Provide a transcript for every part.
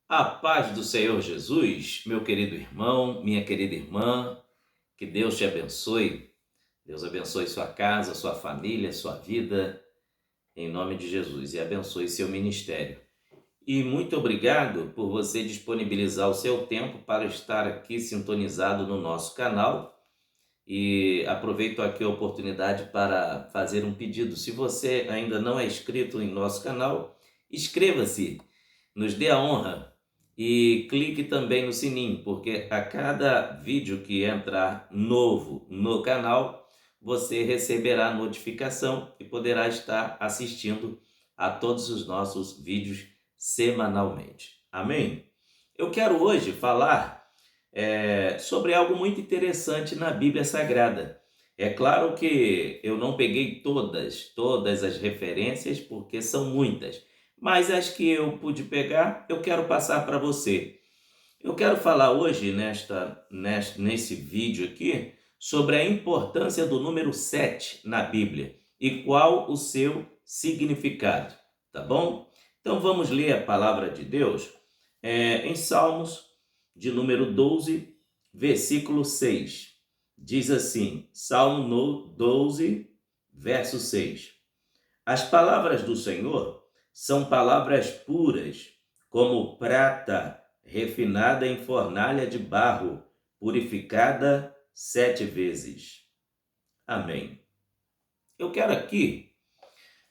A paz do Senhor Jesus, meu querido irmão, minha querida irmã, que Deus te abençoe. Deus abençoe sua casa, sua família, sua vida, em nome de Jesus, e abençoe seu ministério. E muito obrigado por você disponibilizar o seu tempo para estar aqui sintonizado no nosso canal. E aproveito aqui a oportunidade para fazer um pedido. Se você ainda não é inscrito em nosso canal, inscreva-se, nos dê a honra e clique também no sininho, porque a cada vídeo que entrar novo no canal, você receberá notificação e poderá estar assistindo a todos os nossos vídeos semanalmente. Amém? Eu quero hoje falar sobre algo muito interessante na Bíblia Sagrada. É claro que eu não peguei todas as referências, porque são muitas, mas as que eu pude pegar, eu quero passar para você. Eu quero falar hoje, nesse vídeo aqui, sobre a importância do número 7 na Bíblia e qual o seu significado, tá bom? Então vamos ler a palavra de Deus em Salmos, de número 12, versículo 6. Diz assim, Salmo 12, verso 6. As palavras do Senhor são palavras puras, como prata refinada em fornalha de barro, purificada 7 vezes. Amém. Eu quero aqui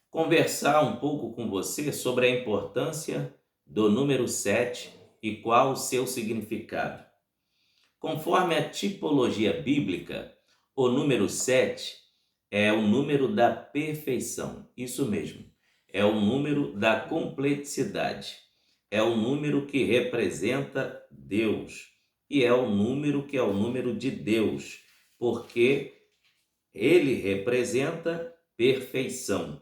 conversar um pouco com você sobre a importância do número 7 e qual o seu significado. Conforme a tipologia bíblica, o número 7 é o número da perfeição. Isso mesmo, é o número da complexidade. É o número que representa Deus. E é o número que é o número de Deus, porque ele representa perfeição.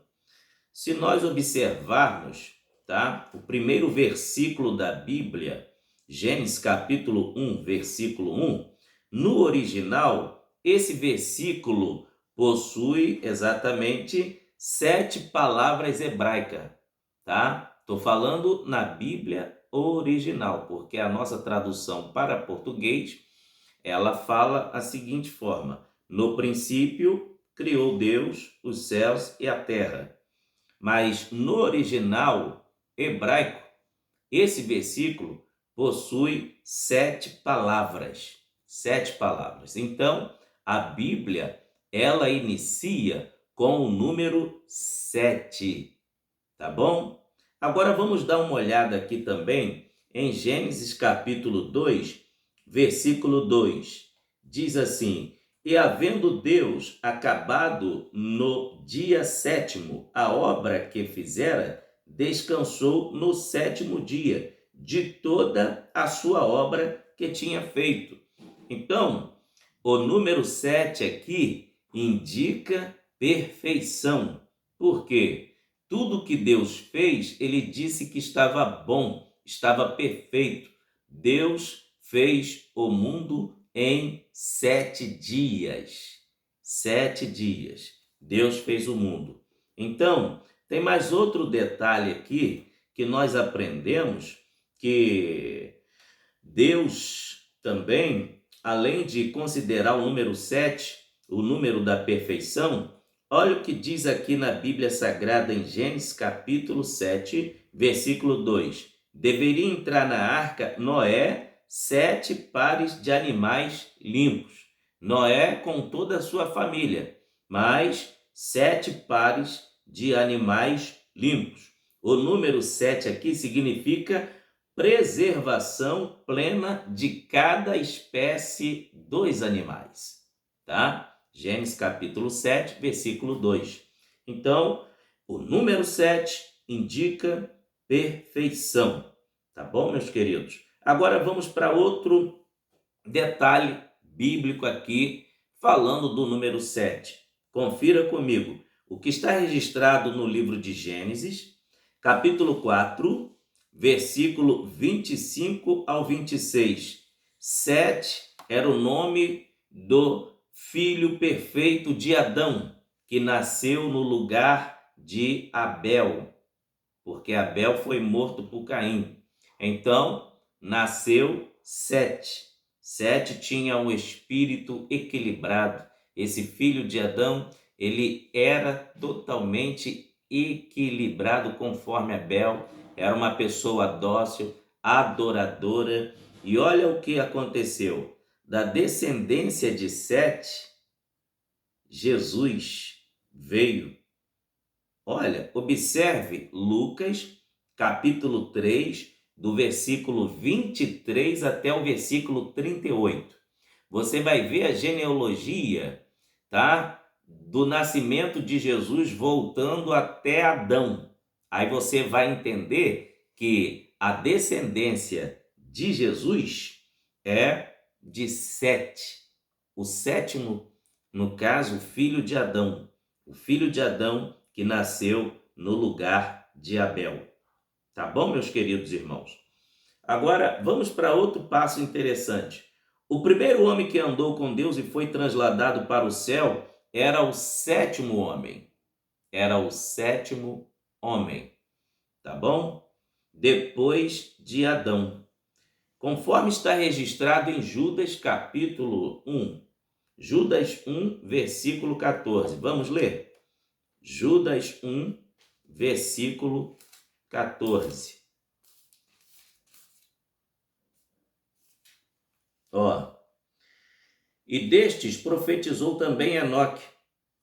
Se nós observarmos, tá? O primeiro versículo da Bíblia, Gênesis capítulo 1, versículo 1, no original, esse versículo possui exatamente 7 palavras hebraicas, tá? Estou falando na Bíblia original, porque a nossa tradução para português, ela fala a seguinte forma: no princípio criou Deus os céus e a terra. Mas no original hebraico, esse versículo possui 7 palavras. 7 palavras. Então, a Bíblia, ela inicia com o número 7. Tá bom? Agora vamos dar uma olhada aqui também em Gênesis capítulo 2, versículo 2. Diz assim: E havendo Deus acabado no dia 7º a obra que fizera, descansou no 7º dia de toda a sua obra que tinha feito. Então, o número 7 aqui indica perfeição. Por quê? Tudo que Deus fez, ele disse que estava bom, estava perfeito. Deus fez o mundo em 7 dias. 7 dias. Deus fez o mundo. Então, tem mais outro detalhe aqui que nós aprendemos, que Deus também, além de considerar o número 7, o número da perfeição, olha o que diz aqui na Bíblia Sagrada em Gênesis capítulo 7, versículo 2. Deveria entrar na arca Noé 7 pares de animais limpos. Noé com toda a sua família, mas 7 pares de animais limpos. O número 7 aqui significa preservação plena de cada espécie dos animais, tá? Gênesis capítulo 7, versículo 2. Então, o número 7 indica perfeição, tá bom, meus queridos? Agora vamos para outro detalhe bíblico aqui, falando do número 7. Confira comigo o que está registrado no livro de Gênesis, capítulo 4, versículo 25 ao 26. 7 era o nome do filho perfeito de Adão, que nasceu no lugar de Abel, porque Abel foi morto por Caim. Então, nasceu Sete. Sete tinha um espírito equilibrado. Esse filho de Adão, ele era totalmente equilibrado conforme Abel. Era uma pessoa dócil, adoradora. E olha o que aconteceu. Da descendência de Sete, Jesus veio. Olha, observe Lucas, capítulo 3, do versículo 23 até o versículo 38. Você vai ver a genealogia, tá? Do nascimento de Jesus voltando até Adão. Aí você vai entender que a descendência de Jesus é de Sete. O sétimo, no caso, filho de Adão. O filho de Adão que nasceu no lugar de Abel. Tá bom, meus queridos irmãos? Agora, vamos para outro passo interessante. O primeiro homem que andou com Deus e foi transladado para o céu era o sétimo homem. Era o sétimo homem, tá bom? Depois de Adão. Conforme está registrado em Judas capítulo 1. Judas 1, versículo 14. Vamos ler? Judas 1, versículo 14. E destes profetizou também Enoque,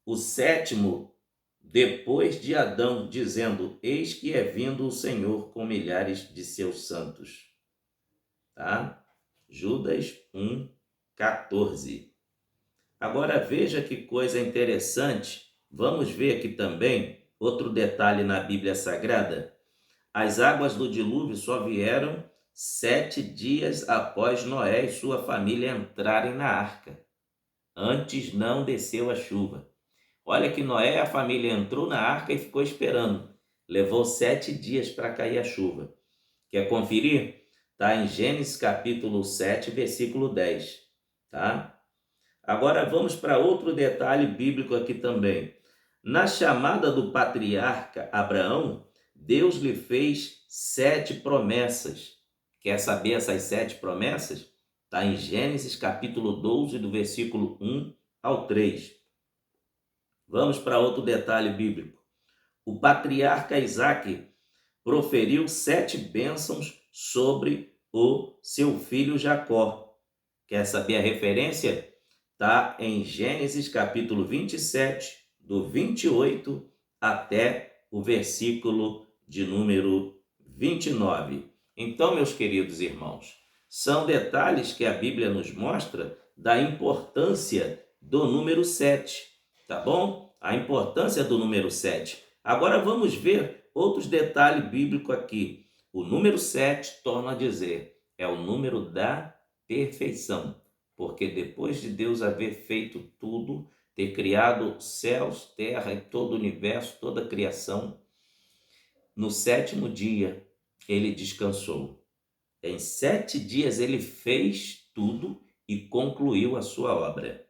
o sétimo depois de Adão, dizendo: eis que é vindo o Senhor com milhares de seus santos. Tá? Judas 1, 14. Agora veja que coisa interessante. Vamos ver aqui também outro detalhe na Bíblia Sagrada. As águas do dilúvio só vieram 7 dias após Noé e sua família entrarem na arca. Antes não desceu a chuva. Olha que Noé e a família entrou na arca e ficou esperando. Levou 7 dias para cair a chuva. Quer conferir? Está em Gênesis capítulo 7, versículo 10. Tá? Agora vamos para outro detalhe bíblico aqui também. Na chamada do patriarca Abraão, Deus lhe fez 7 promessas. Quer saber essas 7 promessas? Está em Gênesis capítulo 12, do versículo 1 ao 3. Vamos para outro detalhe bíblico. O patriarca Isaque proferiu 7 bênçãos sobre o seu filho Jacó. Quer saber a referência? Está em Gênesis capítulo 27, do 28 até o versículo de número 29. Então, meus queridos irmãos, são detalhes que a Bíblia nos mostra da importância do número 7, tá bom? A importância do número 7. Agora vamos ver outros detalhes bíblicos aqui. O número 7, torno a dizer, é o número da perfeição. Porque depois de Deus haver feito tudo, ter criado céus, terra e todo o universo, toda a criação, no 7º dia ele descansou. Em 7 dias ele fez tudo e concluiu a sua obra.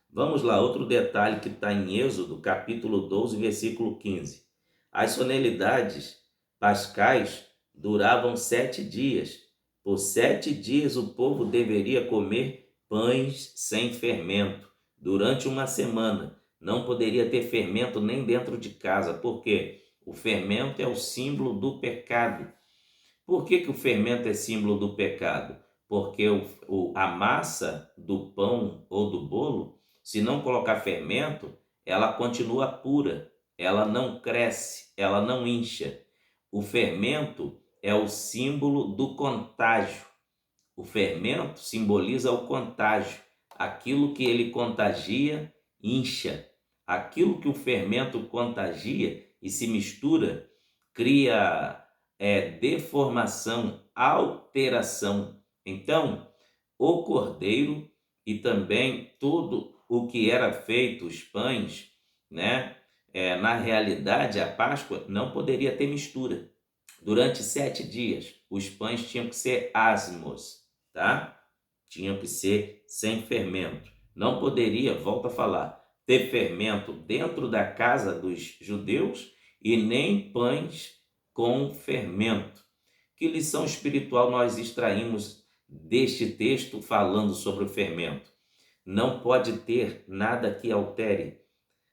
Vamos lá, outro detalhe que está em Êxodo, capítulo 12, versículo 15. As solenidades pascais duravam 7 dias. Por 7 dias o povo deveria comer pães sem fermento. Durante uma semana não poderia ter fermento nem dentro de casa. Por quê? O fermento é o símbolo do pecado. Por que o fermento é símbolo do pecado? Porque a massa do pão ou do bolo, se não colocar fermento, ela continua pura, ela não cresce, ela não incha. O fermento é o símbolo do contágio. O fermento simboliza o contágio. Aquilo que ele contagia, incha. Aquilo que o fermento contagia e se mistura, cria deformação, alteração. Então, o cordeiro e também tudo o que era feito, os pães, né? Na realidade, a Páscoa não poderia ter mistura. Durante 7 dias, os pães tinham que ser asmos, tá? Tinham que ser sem fermento. Não poderia, volto a falar, ter fermento dentro da casa dos judeus e nem pães com fermento. Que lição espiritual nós extraímos deste texto falando sobre o fermento? Não pode ter nada que altere,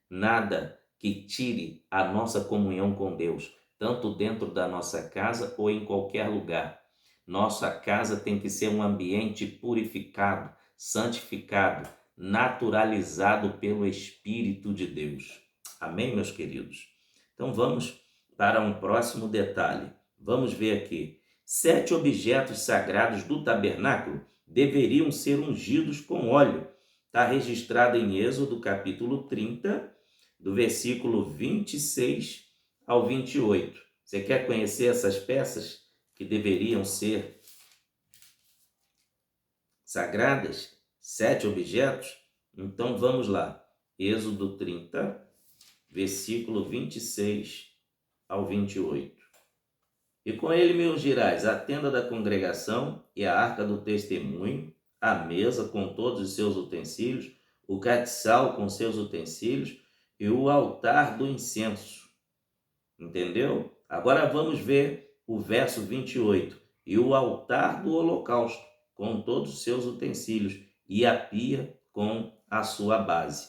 nada que tire a nossa comunhão com Deus, tanto dentro da nossa casa ou em qualquer lugar. Nossa casa tem que ser um ambiente purificado, santificado, naturalizado pelo Espírito de Deus. Amém, meus queridos? Então vamos para um próximo detalhe. Vamos ver aqui. 7 objetos sagrados do tabernáculo deveriam ser ungidos com óleo. Está registrado em Êxodo capítulo 30, do versículo 26 ao 28. Você quer conhecer essas peças que deveriam ser sagradas? 7 objetos? Então vamos lá. Êxodo 30, versículo 26 ao 28. E com ele me ungirás a tenda da congregação e a arca do testemunho, a mesa com todos os seus utensílios, o castiçal com seus utensílios e o altar do incenso. Entendeu? Agora vamos ver o verso 28. E o altar do holocausto com todos os seus utensílios e a pia com a sua base.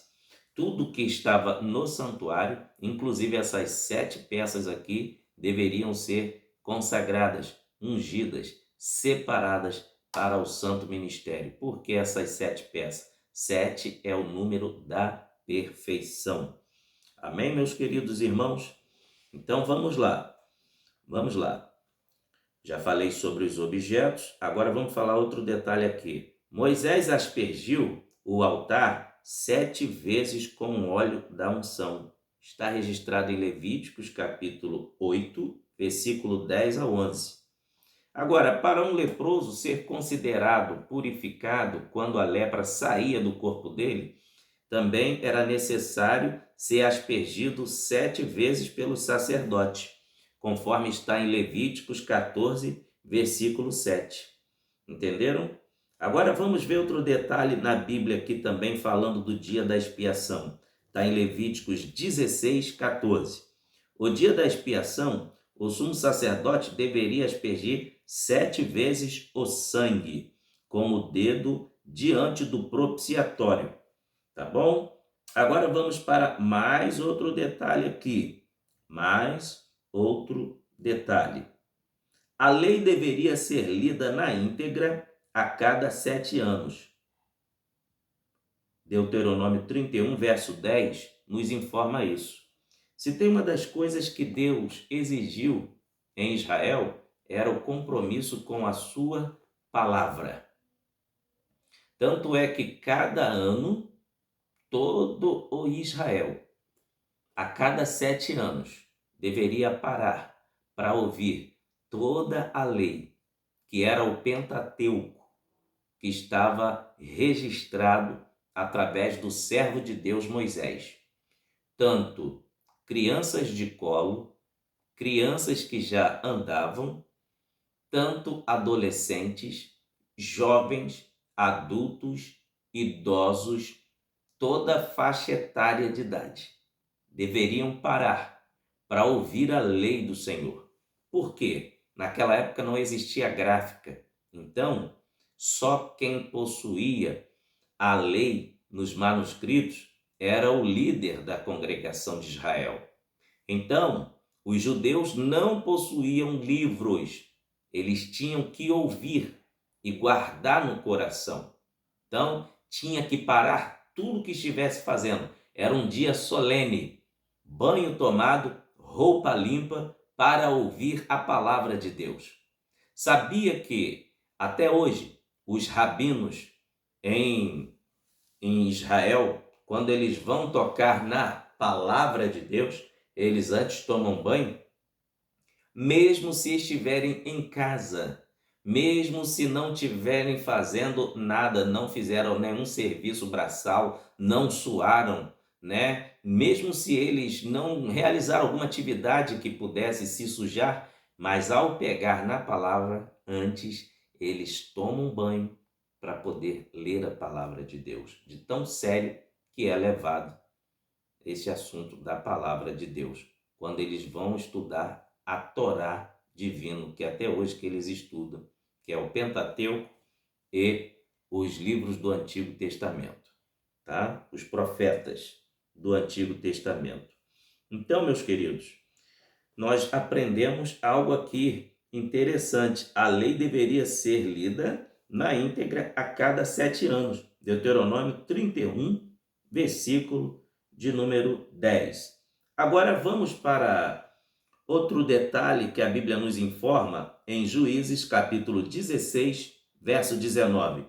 Tudo que estava no santuário, inclusive essas 7 peças aqui, deveriam ser consagradas, ungidas, separadas para o santo ministério. Por que essas 7 peças? 7 é o número da perfeição. Amém, meus queridos irmãos? Então vamos lá. Já falei sobre os objetos, agora vamos falar outro detalhe aqui. Moisés aspergiu o altar 7 vezes com óleo da unção. Está registrado em Levíticos capítulo 8, versículo 10 a 11. Agora, para um leproso ser considerado purificado quando a lepra saía do corpo dele, também era necessário ser aspergido 7 vezes pelo sacerdote, conforme está em Levíticos 14, versículo 7. Entenderam? Agora vamos ver outro detalhe na Bíblia aqui também falando do dia da expiação. Está em Levíticos 16, 14. O dia da expiação, o sumo sacerdote deveria aspergir 7 vezes o sangue com o dedo diante do propiciatório. Tá bom? Agora vamos para mais outro detalhe aqui. A lei deveria ser lida na íntegra a cada 7 anos. Deuteronômio 31, verso 10, nos informa isso. Se tem uma das coisas que Deus exigiu em Israel, era o compromisso com a sua palavra. Tanto é que cada ano, todo o Israel, a cada 7 anos, deveria parar para ouvir toda a lei, que era o Pentateuco, que estava registrado através do servo de Deus Moisés. Tanto crianças de colo, crianças que já andavam, tanto adolescentes, jovens, adultos, idosos, toda faixa etária de idade deveriam parar para ouvir a lei do Senhor. Por quê? Naquela época não existia gráfica, então só quem possuía a lei nos manuscritos era o líder da congregação de Israel. Então, os judeus não possuíam livros, eles tinham que ouvir e guardar no coração. Então, tinha que parar tudo que estivesse fazendo. Era um dia solene, banho tomado, roupa limpa, para ouvir a palavra de Deus. Sabia que, até hoje, os rabinos em Israel, quando eles vão tocar na palavra de Deus, eles antes tomam banho? Mesmo se estiverem em casa, mesmo se não estiverem fazendo nada, não fizeram nenhum serviço braçal, não suaram, né? Mesmo se eles não realizaram alguma atividade que pudesse se sujar, mas ao pegar na palavra, antes eles tomam banho para poder ler a palavra de Deus, de tão sério que é levado esse assunto da palavra de Deus, quando eles vão estudar a Torá divino, que até hoje que eles estudam, que é o Pentateuco e os livros do Antigo Testamento, tá? Os profetas do Antigo Testamento. Então, meus queridos, nós aprendemos algo aqui interessante. A lei deveria ser lida na íntegra a cada 7 anos. Deuteronômio 31, versículo de número 10. Agora vamos para outro detalhe que a Bíblia nos informa em Juízes, capítulo 16, verso 19.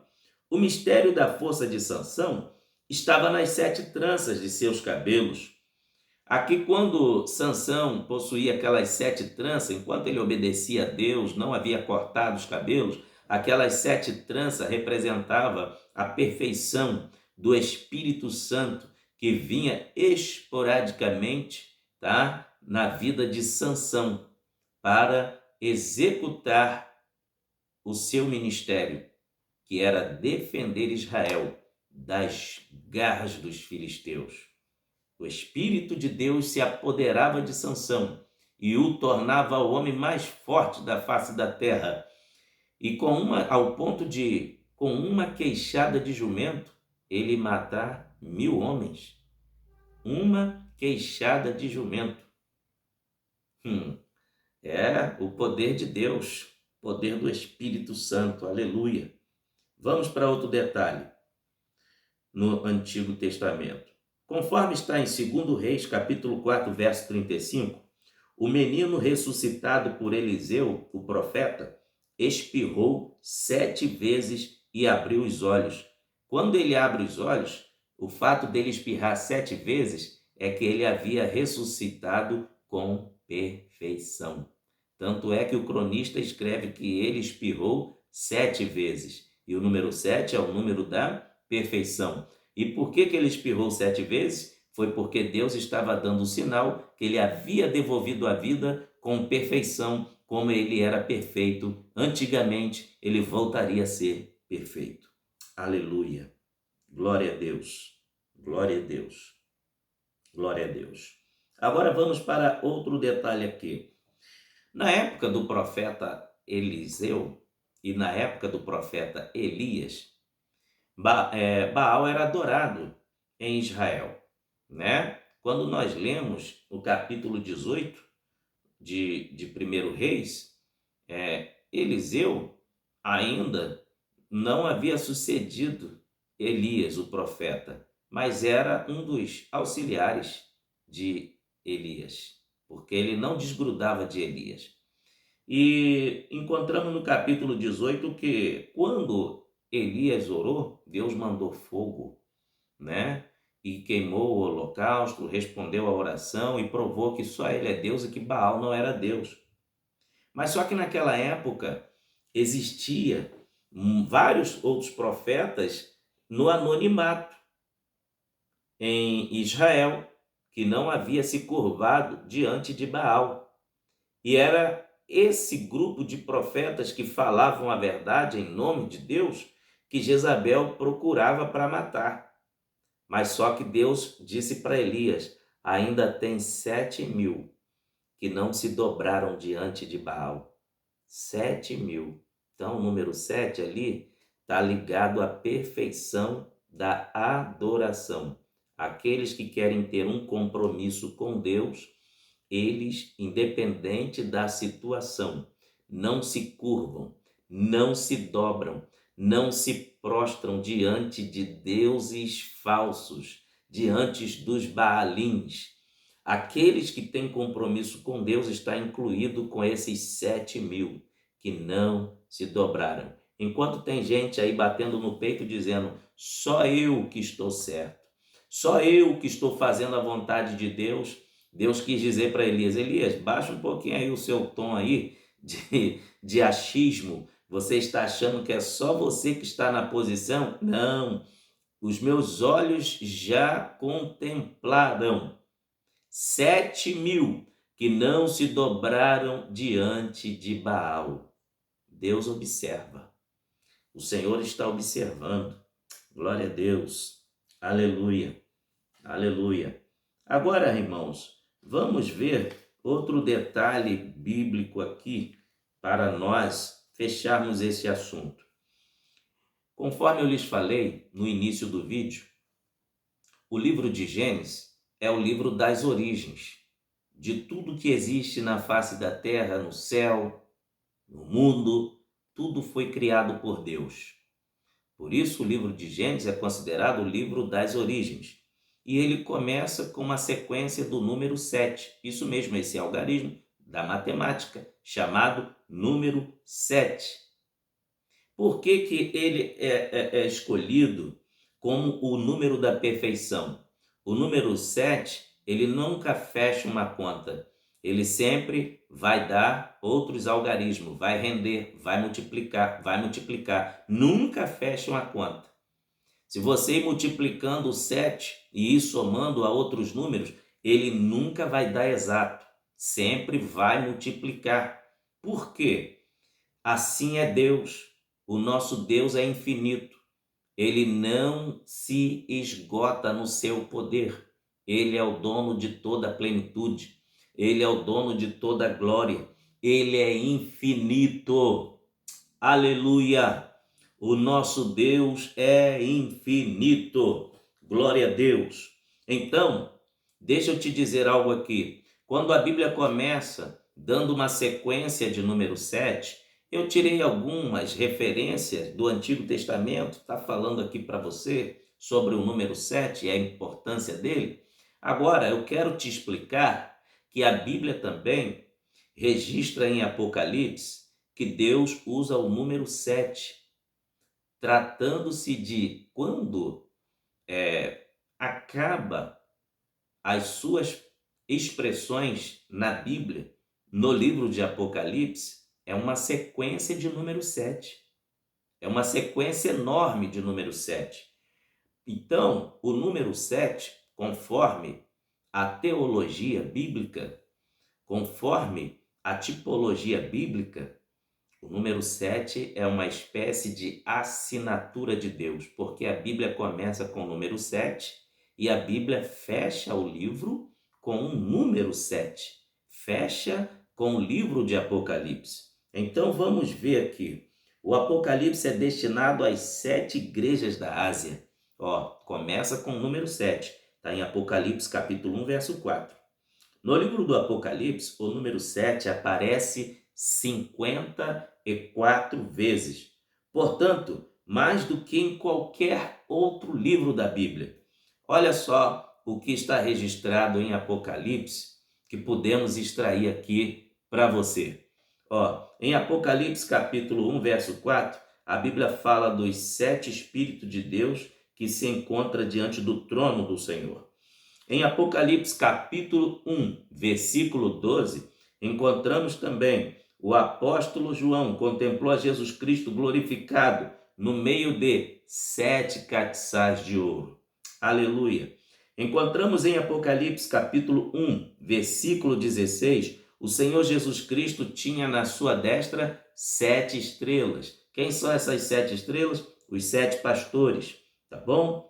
O mistério da força de Sansão estava nas 7 tranças de seus cabelos. Aqui, quando Sansão possuía aquelas 7 tranças, enquanto ele obedecia a Deus, não havia cortado os cabelos, aquelas 7 tranças representava a perfeição do Espírito Santo que vinha esporadicamente, tá, na vida de Sansão para executar o seu ministério, que era defender Israel das garras dos filisteus. O Espírito de Deus se apoderava de Sansão e o tornava o homem mais forte da face da terra. E ao ponto de, com uma queixada de jumento, ele matar 1000 homens. Uma queixada de jumento. É o poder de Deus, poder do Espírito Santo, aleluia. Vamos para outro detalhe no Antigo Testamento. Conforme está em 2 Reis, capítulo 4, verso 35, o menino ressuscitado por Eliseu, o profeta, espirrou 7 vezes e abriu os olhos. Quando ele abre os olhos, o fato dele espirrar 7 vezes é que ele havia ressuscitado com perfeição. Tanto é que o cronista escreve que ele espirrou 7 vezes. E o número 7 é o número da perfeição. E por que ele espirrou 7 vezes? Foi porque Deus estava dando o sinal que ele havia devolvido a vida com perfeição, como ele era perfeito. Antigamente, ele voltaria a ser perfeito. Aleluia. Glória a Deus. Glória a Deus. Glória a Deus. Agora vamos para outro detalhe aqui. Na época do profeta Eliseu e na época do profeta Elias, Baal era adorado em Israel, né? Quando nós lemos o capítulo 18 de 1 Reis, Eliseu ainda não havia sucedido Elias, o profeta, mas era um dos auxiliares de Elias, porque ele não desgrudava de Elias. E encontramos no capítulo 18 que quando Elias orou, Deus mandou fogo, né? E queimou o holocausto, respondeu à oração e provou que só ele é Deus e que Baal não era Deus. Mas só que naquela época existia vários outros profetas no anonimato em Israel, que não havia se curvado diante de Baal. E era esse grupo de profetas que falavam a verdade em nome de Deus que Jezabel procurava para matar. Mas só que Deus disse para Elias: ainda tem 7.000 que não se dobraram diante de Baal. 7.000. Então o número 7 ali está ligado à perfeição da adoração. Aqueles que querem ter um compromisso com Deus, eles, independente da situação, não se curvam, não se dobram, não se prostram diante de deuses falsos, diante dos Baalins. Aqueles que têm compromisso com Deus está incluído com esses 7.000 que não se dobraram. Enquanto tem gente aí batendo no peito dizendo: só eu que estou certo, só eu que estou fazendo a vontade de Deus. Deus quis dizer para Elias: Elias, baixa um pouquinho aí o seu tom aí de achismo. Você está achando que é só você que está na posição? Não, os meus olhos já contemplaram 7.000 que não se dobraram diante de Baal. Deus observa. O Senhor está observando. Glória a Deus. Aleluia. Aleluia. Agora, irmãos, vamos ver outro detalhe bíblico aqui para nós fecharmos esse assunto. Conforme eu lhes falei no início do vídeo, o livro de Gênesis é o livro das origens, de tudo que existe na face da terra, no céu, no mundo, tudo foi criado por Deus. Por isso o livro de Gênesis é considerado o livro das origens. E ele começa com uma sequência do número 7. Isso mesmo, esse algarismo da matemática, chamado número 7. Por que que ele é escolhido como o número da perfeição? O número 7, ele nunca fecha uma conta. Ele sempre vai dar outros algarismos, vai render, vai multiplicar. Nunca fecha uma conta. Se você ir multiplicando o 7 e ir somando a outros números, ele nunca vai dar exato. Sempre vai multiplicar. Por quê? Assim é Deus. O nosso Deus é infinito. Ele não se esgota no seu poder. Ele é o dono de toda a plenitude. Ele é o dono de toda a glória. Ele é infinito. Aleluia! O nosso Deus é infinito. Glória a Deus. Então, deixa eu te dizer algo aqui. Quando a Bíblia começa dando uma sequência de número 7, eu tirei algumas referências do Antigo Testamento, está falando aqui para você sobre o número 7 e a importância dele. Agora, eu quero te explicar que a Bíblia também registra em Apocalipse que Deus usa o número 7, tratando-se de quando acaba as suas expressões na Bíblia, no livro de Apocalipse, é uma sequência de número 7. É uma sequência enorme de número 7. Então, o número 7, conforme a teologia bíblica, conforme a tipologia bíblica, o número 7 é uma espécie de assinatura de Deus, porque a Bíblia começa com o número 7 e a Bíblia fecha o livro com o número 7. Fecha com o livro de Apocalipse. Então vamos ver aqui. O Apocalipse é destinado às 7 igrejas da Ásia. Começa com o número 7. Está em Apocalipse capítulo 1, verso 4. No livro do Apocalipse, o número 7 aparece 54 vezes. Portanto, mais do que em qualquer outro livro da Bíblia. Olha só o que está registrado em Apocalipse, que podemos extrair aqui para você. Em Apocalipse capítulo 1, verso 4, a Bíblia fala dos 7 Espíritos de Deus que se encontram diante do trono do Senhor. Em Apocalipse capítulo 1, versículo 12, encontramos também o apóstolo João contemplou a Jesus Cristo glorificado no meio de 7 castiçais de ouro. Aleluia! Encontramos em Apocalipse capítulo 1, versículo 16, o Senhor Jesus Cristo tinha na sua destra 7 estrelas. Quem são essas 7 estrelas? Os 7 pastores, tá bom?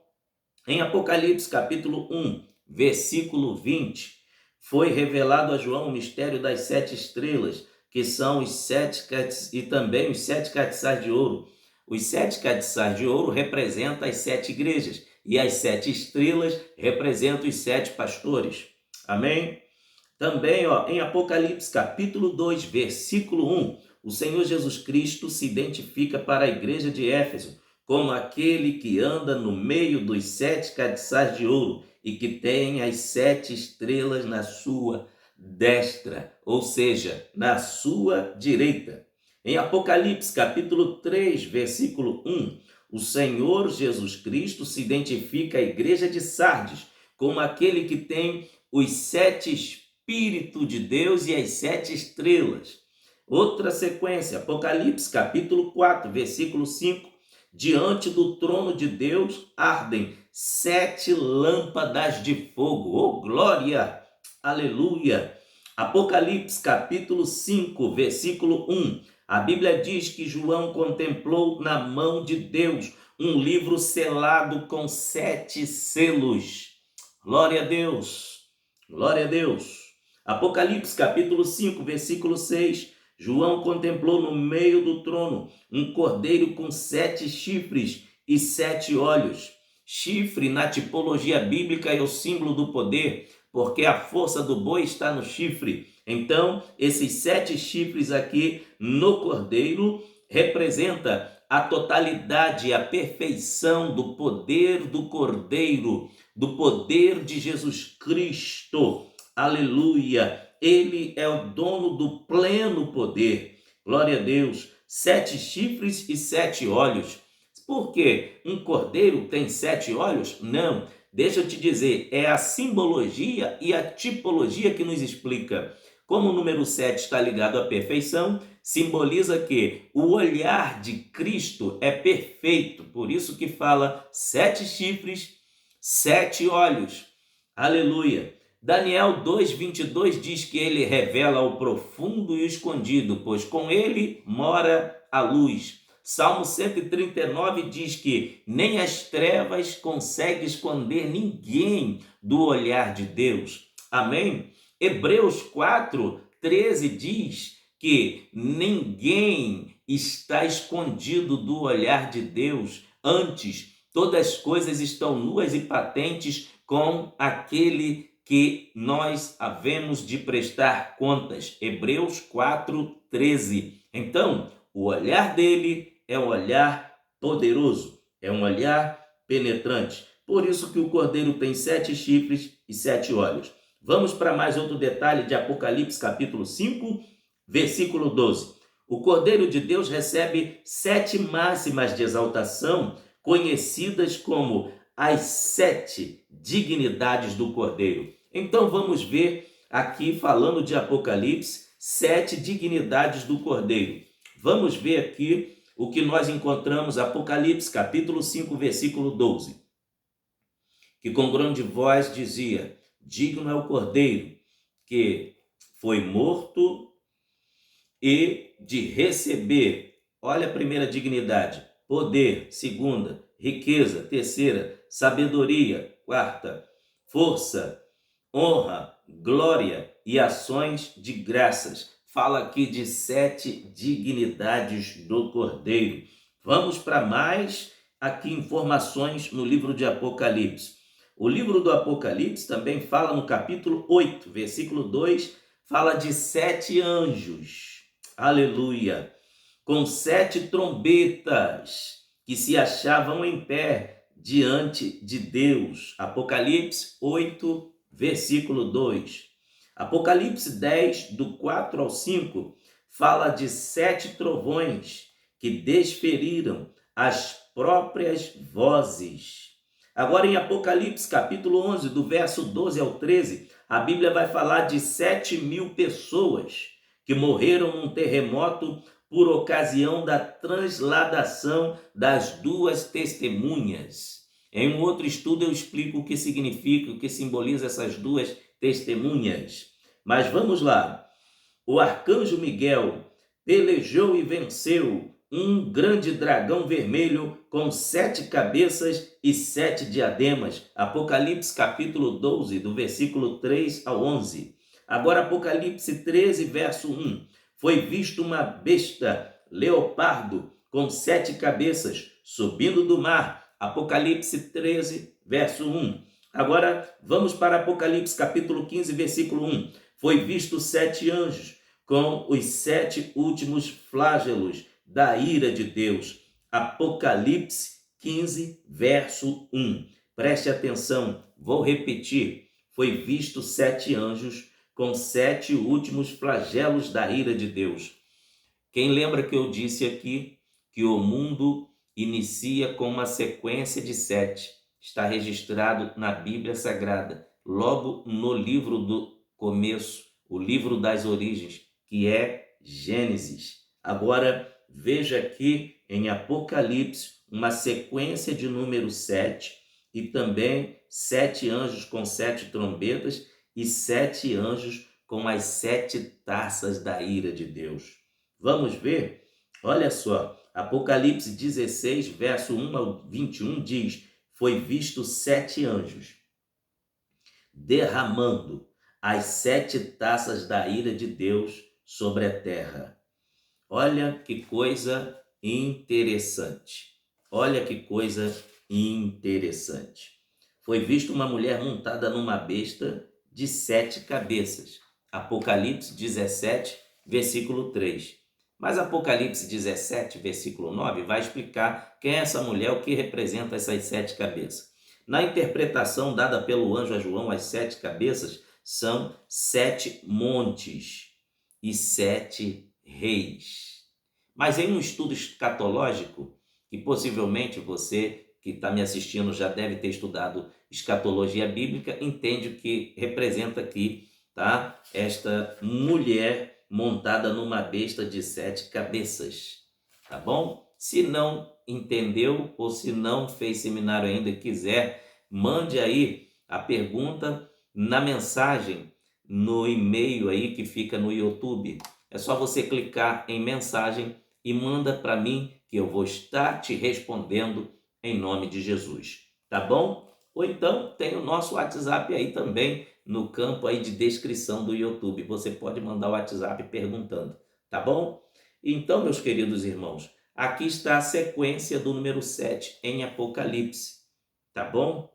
Em Apocalipse capítulo 1, versículo 20, foi revelado a João o mistério das 7 estrelas, que são os 7 e também os 7 castiçais de ouro. Os 7 castiçais de ouro representam as 7 igrejas e as 7 estrelas representam os 7 pastores. Amém? Também, em Apocalipse capítulo 2, versículo 1, o Senhor Jesus Cristo se identifica para a igreja de Éfeso como aquele que anda no meio dos 7 castiçais de ouro e que tem as 7 estrelas na sua destra, ou seja, na sua direita. Em Apocalipse capítulo 3, versículo 1, o Senhor Jesus Cristo se identifica à igreja de Sardes como aquele que tem os 7 Espíritos de Deus e as 7 estrelas. Outra sequência, Apocalipse capítulo 4, versículo 5, diante do trono de Deus ardem 7 lâmpadas de fogo. Oh, glória! Aleluia! Apocalipse capítulo 5, versículo 1. A Bíblia diz que João contemplou na mão de Deus um livro selado com 7 selos. Glória a Deus! Glória a Deus! Apocalipse capítulo 5, versículo 6. João contemplou no meio do trono um cordeiro com 7 chifres e 7 olhos. Chifre, na tipologia bíblica, é o símbolo do poder, porque a força do boi está no chifre. Então, esses 7 chifres aqui no cordeiro representa a totalidade, a perfeição do poder do cordeiro, do poder de Jesus Cristo. Aleluia! Ele é o dono do pleno poder. Glória a Deus. 7 chifres e 7 olhos. Por quê? Um cordeiro tem 7 olhos? Não. Deixa eu te dizer, é a simbologia e a tipologia que nos explica. Como o número 7 está ligado à perfeição, simboliza que o olhar de Cristo é perfeito. Por isso que fala 7 chifres, 7 olhos. Aleluia. Daniel 2:22 diz que ele revela o profundo e o escondido, pois com ele mora a luz. Salmo 139 diz que nem as trevas conseguem esconder ninguém do olhar de Deus. Amém? Hebreus 4:13 diz que ninguém está escondido do olhar de Deus. Antes, todas as coisas estão nuas e patentes com aquele que nós havemos de prestar contas. Hebreus 4:13. Então, o olhar dele é um olhar poderoso, é um olhar penetrante. Por isso que o cordeiro tem 7 chifres e 7 olhos. Vamos para mais outro detalhe de Apocalipse capítulo 5, versículo 12. O Cordeiro de Deus recebe 7 máximas de exaltação, conhecidas como as 7 dignidades do Cordeiro. Então vamos ver aqui, falando de Apocalipse, 7 dignidades do Cordeiro. Vamos ver aqui o que nós encontramos, Apocalipse capítulo 5, versículo 12. Que com grande voz dizia: digno é o Cordeiro que foi morto e de receber, olha a primeira dignidade, poder, segunda, riqueza, terceira, sabedoria, quarta, força, honra, glória e ações de graças. Fala aqui de 7 dignidades do Cordeiro. Vamos para mais aqui informações no livro de Apocalipse. O livro do Apocalipse também fala no capítulo 8, versículo 2, fala de 7 anjos. Aleluia! Com 7 trombetas que se achavam em pé diante de Deus. Apocalipse 8, versículo 2. Apocalipse 10, do 4 ao 5, fala de 7 trovões que desferiram as próprias vozes. Agora em Apocalipse capítulo 11, do verso 12 ao 13, a Bíblia vai falar de 7.000 pessoas que morreram num terremoto por ocasião da transladação das 2 testemunhas. Em um outro estudo eu explico o que significa, o que simboliza essas 2 testemunhas. Mas vamos lá. O arcanjo Miguel pelejou e venceu um grande dragão vermelho com 7 cabeças e 7 diademas. Apocalipse capítulo 12, do versículo 3 ao 11. Agora Apocalipse 13, verso 1. Foi visto uma besta, leopardo, com 7 cabeças, subindo do mar. Apocalipse 13, verso 1. Agora vamos para Apocalipse capítulo 15, versículo 1. Foi visto 7 anjos com os 7 últimos flagelos da ira de Deus. Apocalipse 15, verso 1. Preste atenção, vou repetir. Foi visto 7 anjos com 7 últimos flagelos da ira de Deus. Quem lembra que eu disse aqui que o mundo inicia com uma sequência de 7? Está registrado na Bíblia Sagrada, logo no livro do começo, o livro das origens, que é Gênesis. Agora, veja aqui em Apocalipse uma sequência de número 7 e também 7 anjos com 7 trombetas e 7 anjos com as 7 taças da ira de Deus. Vamos ver? Olha só, Apocalipse 16, verso 1 ao 21 diz: foi visto 7 anjos derramando as 7 taças da ira de Deus sobre a terra. Olha que coisa interessante. Olha que coisa interessante. Foi vista uma mulher montada numa besta de 7 cabeças. Apocalipse 17, versículo 3. Mas Apocalipse 17, versículo 9, vai explicar quem é essa mulher, o que representa essas 7 cabeças. Na interpretação dada pelo anjo a João, as 7 cabeças são 7 montes e 7 reis. Mas em um estudo escatológico, que possivelmente você que está me assistindo já deve ter estudado escatologia bíblica, entende o que representa aqui, tá? Esta mulher montada numa besta de 7 cabeças, tá bom? Se não entendeu ou se não fez seminário ainda e quiser, mande aí a pergunta na mensagem, no e-mail aí que fica no YouTube. É só você clicar em mensagem e manda para mim que eu vou estar te respondendo em nome de Jesus, tá bom? Ou então tem o nosso WhatsApp aí também no campo aí de descrição do YouTube. Você pode mandar o WhatsApp perguntando, tá bom? Então, meus queridos irmãos, aqui está a sequência do número 7 em Apocalipse, tá bom?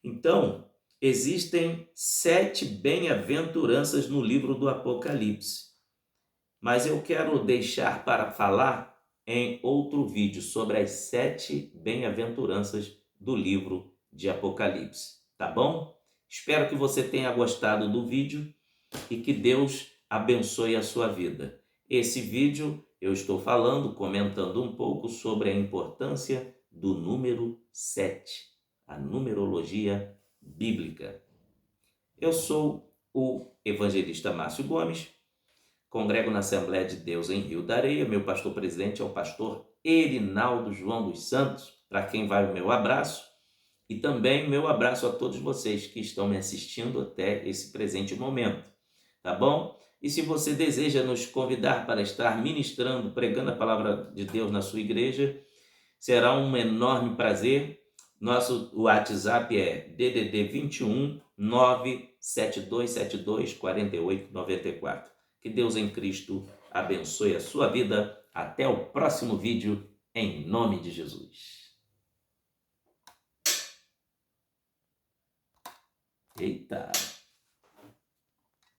Então, existem 7 bem-aventuranças no livro do Apocalipse, mas eu quero deixar para falar em outro vídeo sobre as 7 bem-aventuranças do livro de Apocalipse, tá bom? Espero que você tenha gostado do vídeo e que Deus abençoe a sua vida. Esse vídeo eu estou falando, comentando um pouco sobre a importância do número 7, a numerologia bíblica. Eu sou o evangelista Márcio Gomes, congrego na Assembleia de Deus em Rio da Areia. Meu pastor presidente é o pastor Erinaldo João dos Santos, para quem vai o meu abraço. E também meu abraço a todos vocês que estão me assistindo até esse presente momento, tá bom? E se você deseja nos convidar para estar ministrando, pregando a palavra de Deus na sua igreja, será um enorme prazer. Nosso WhatsApp é DDD 21 97272 4894. Que Deus em Cristo abençoe a sua vida. Até o próximo vídeo, em nome de Jesus. Eita!